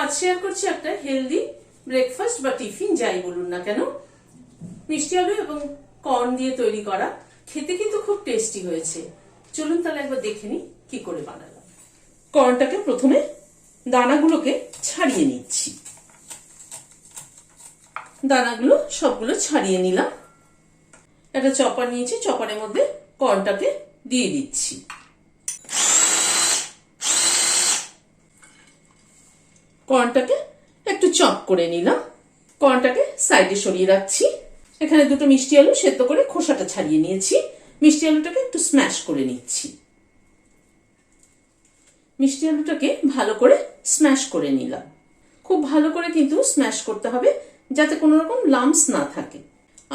আজ শেয়ার করছি একটা হেলদি ব্রেকফাস্ট বা টিফিন যাই বলুন না কেন, মিষ্টি আলু এবং কর্ন দিয়ে তৈরি করা। খেতে কিন্তু খুব টেস্টি হয়েছে। চলুন তাহলে একবার দেখে নিই কি করে বানালাম। কর্নটাকে প্রথমে দানাগুলোকে ছাড়িয়ে নিচ্ছি। দানাগুলো সবগুলো ছাড়িয়ে নিলাম। একটা চপার নিয়েছি, চপারের মধ্যে কর্নটাকে দিয়ে দিচ্ছি। কর্নটাকে একটু চপ করে নিলাম। কর্নটাকে সাইডে সরিয়ে রাখছি। এখানে দুটো মিষ্টি আলু সেদ্ধ করে খোসাটা ছাড়িয়ে নিয়েছি। মিষ্টি আলুটাকে একটু স্ম্যাশ করে নিচ্ছি। মিষ্টি আলুটাকে ভালো করে স্ম্যাশ করে নিলাম। খুব ভালো করে কিন্তু স্ম্যাশ করতে হবে যাতে কোনো রকম লাম্পস না থাকে।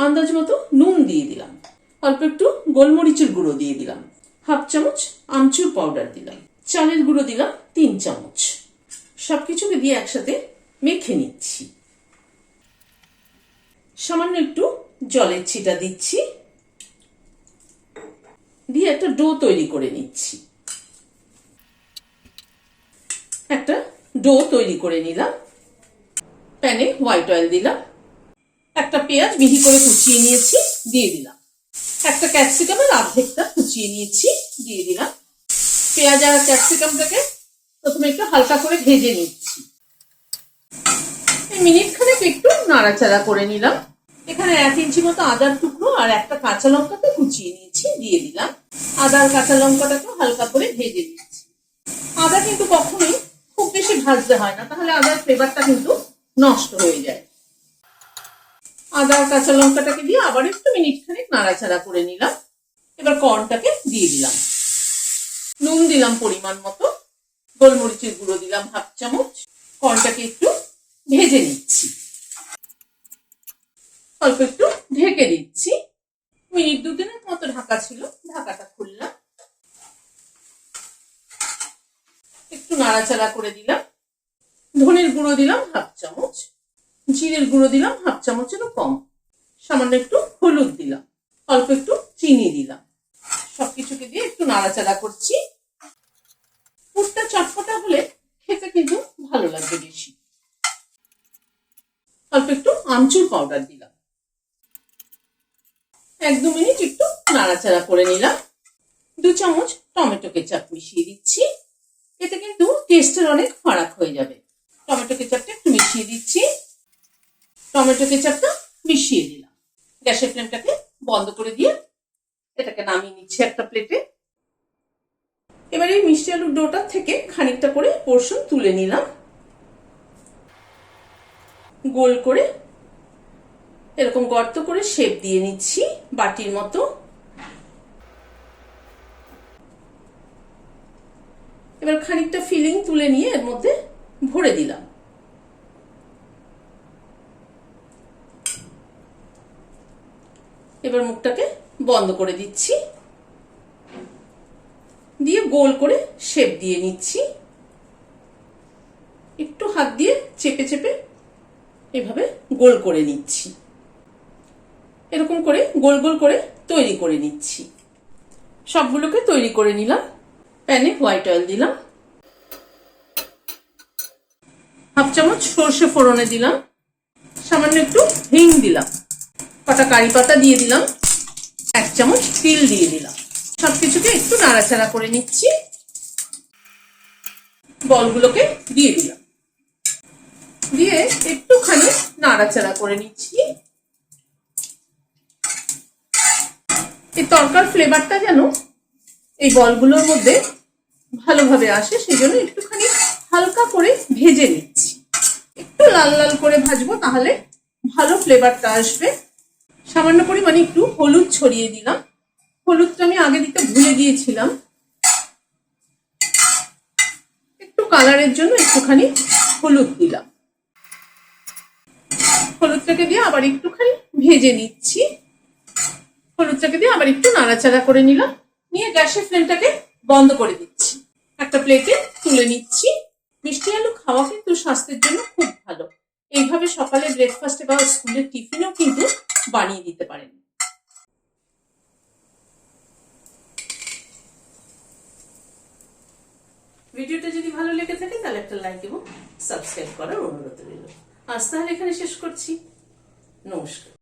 আন্দাজ মতো নুন দিয়ে দিলাম। অল্প একটু গোলমরিচের গুঁড়ো দিয়ে দিলাম। হাফ চামচ আমচুর পাউডার দিলাম। চালের গুঁড়ো দিলাম 3 চামচ। সবকিছুকে দিয়ে একসাথে মেখে নিচ্ছি। সামান্য একটু জলের ছিটা দিচ্ছি, দিয়ে একটা ডো তৈরি করে নিচ্ছি। একটা ডো তৈরি করে নিলাম। প্যানে হোয়াইট অয়েল দিলাম। একটা পেঁয়াজ মিহি করে কুচিয়ে নিয়েছি, দিয়ে দিলাম। একটা ক্যাপসিকামের অর্ধেকটা কুচিয়ে নিয়েছি, দিয়ে দিলাম। পেঁয়াজ আর ক্যাপসিকামটাকে প্রথমে একটু হালকা করে ভেজে নিচ্ছি। মিনিট খানেক একটু নাড়াচাড়া করে নিলাম। এখানে 1 ইঞ্চি মতো আদার টুকরো আর একটা কাঁচা লঙ্কাকে কুচিয়ে নিয়েছি, দিয়ে দিলাম। আদা আর কাঁচা লঙ্কাটাকে হালকা করে ভেজে নিচ্ছি। আদা কিন্তু কখনোই খুব বেশি ভাজতে হয় না, তাহলে আদার ফ্লেভারটা কিন্তু নষ্ট হয়ে যায়। আদা আর কাঁচা লঙ্কাটাকে দিয়ে আবার একটু মিনিট খানেক নাড়াচাড়া করে নিলাম। এবার কর্নটাকে দিয়ে দিলাম। নুন দিলাম পরিমাণ মতো। গোলমরিচের গুঁড়ো দিলাম হাফ চামচ। কর্নটাকে একটু ভেজে নিচ্ছি। অল্প একটু ঢেকে দিচ্ছি। মিনিট 2-3 মতো ঢাকা ছিল, ঢাকাটা খুললাম। একটু নাড়াচাড়া করে দিলাম। ধনের গুঁড়ো দিলাম হাফ চামচ। জিরের গুঁড়ো দিলাম হাফ চামচেরও কম। সামান্য একটু হলুদ দিলাম। অল্প একটু চিনি দিলাম। সবকিছুকে দিয়ে একটু নাড়াচাড়া করছি। পুরটা চটপটা হলে খেতে কিন্তু ভালো লাগবে বেশি। অল্প একটু আমচুর পাউডার দিলাম। 1-2 মিনিট একটু নাড়াচাড়া করে নিলাম। 2 চামচ টমেটো কেচাপ মিশিয়ে দিচ্ছি। এতে কিন্তু টেস্টের অনেক ফারাক হয়ে যাবে। টমেটো কেচাপটা একটু মিশিয়ে দিচ্ছি। টমেটো কেচাপটা মিশিয়ে দিলাম। গ্যাসের ফ্লেমটাকে বন্ধ করে দিয়ে এটাকে নামিয়ে নিচ্ছি একটা প্লেটে। এবার এই মিষ্টি আলুর ডোটা থেকে খানিকটা করে পোর্শন তুলে নিলাম। গোল করে এরকম গর্ত করে শেপ দিয়ে নিচ্ছি বাটির মতো। এবার খানিকটা ফিলিং তুলে নিয়ে এর মধ্যে ভরে দিলাম। এবার মুখটাকে বন্ধ করে দিচ্ছি, দিয়ে গোল করে শেপ দিয়ে নিচ্ছি। একটু হাত দিয়ে চেপে চেপে এভাবে গোল করে নিচ্ছি। এরকম করে গোল গোল করে তৈরি করে নিচ্ছি। সবগুলোকে তৈরি করে নিলাম। প্যানে হোয়াইট অয়েল দিলাম। হাফ চামচ সর্ষে ফোড়নে দিলাম। সামান্য একটু হিং দিলাম। কটা কারি পাতা দিয়ে দিলাম। 1 চামচ তিল দিয়ে দিলাম। সবকিছুকে একটু নাড়াচাড়া করে নিচ্ছি। বলগুলোকে দিয়ে দিলাম, দিয়ে একটুখানি নাড়াচাড়া করে নিচ্ছি। এই তরকার ফ্লেভারটা যেন এই বলগুলোর মধ্যে ভালোভাবে আসে, সেই জন্য একটুখানি হালকা করে ভেজে নিচ্ছি। একটু লাল লাল করে ভাজবো, তাহলে ভালো ফ্লেভারটা আসবে। সামান্য পরিমাণে একটু হলুদ ছড়িয়ে দিলাম। হলুদটা আমি আগে দিতে ভুলে গিয়েছিলাম। একটু কালারের জন্য একটুখানি হলুদ দিলাম। হলুদটাকে দিয়ে আবার একটুখানি ভেজে নিচ্ছি। হলুদটাকে দিয়ে আবার একটু নাড়াচাড়া করে নিলাম, নিয়ে গ্যাসের ফ্লেমটাকে বন্ধ করে দিচ্ছি। একটা প্লেটে তুলে নিচ্ছি। মিষ্টি আলু খাওয়া কিন্তু স্বাস্থ্যের জন্য খুব ভালো। এইভাবে সকালে ব্রেকফাস্টে বা স্কুলের টিফিনেও কিন্তু বানিয়ে দিতে পারেন। ভিডিওটা যদি ভালো লেগে থাকে তাহলে একটা লাইক এবং সাবস্ক্রাইব করার অনুরোধ রইল। আজ তাহলে এখানে শেষ করছি। নমস্কার।